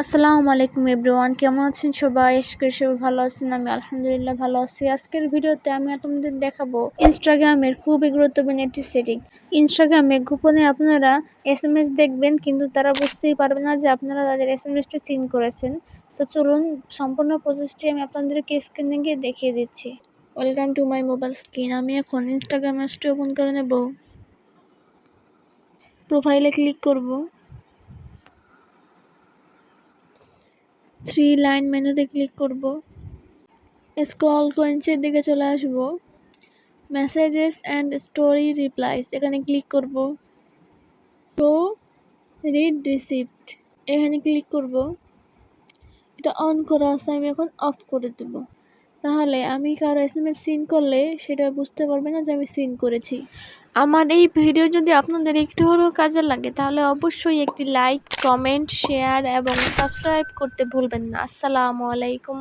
আসসালামু আলাইকুম এভরিওয়ান, কেমন আছেন সবাই? আশা করি সবাই ভালো আছেন। আমি আলহামদুলিল্লাহ ভালো আছি। আজকের ভিডিওতে আমি আপনাদের দেখাবো ইনস্টাগ্রামের খুবই গুরুত্বপূর্ণ একটি সেটিংস। ইনস্টাগ্রামে গোপনে আপনারা এসএমএস দেখবেন, কিন্তু তারা বুঝতেই পারবে না যে আপনারা তাদের এসএমএসটি সিন করেছেন। তো চলুন সম্পূর্ণ প্রসেসটি আমি আপনাদেরকে স্ক্রিনে গিয়ে দেখিয়ে দিচ্ছি। Welcome to my mobile screen. আমি এখন ইনস্টাগ্রাম অ্যাপসটি ওপেন করে নেব। প্রোফাইলে ক্লিক করব। 3 লাইন মেনুতে ক্লিক করব। স্ক্রল করে নিচের দিকে চলে আসব। মেসেজেস অ্যান্ড স্টোরি রিপ্লাইস এখানে ক্লিক করব। শো রিড রিসিপ্ট এখানে ক্লিক করব। এটা অন করা আছে, আমি এখন অফ করে দেব। তাহলে আমি কারো এসএমএস সিন করলে সেটা বুঝতে পারবে না যে আমি সিন করেছি। আমার এই ভিডিও যদি আপনাদের একটু হলেও কাজে লাগে তাহলে অবশ্যই একটি লাইক, কমেন্ট, শেয়ার এবং সাবস্ক্রাইব করতে ভুলবেন না। আসসালামু আলাইকুম।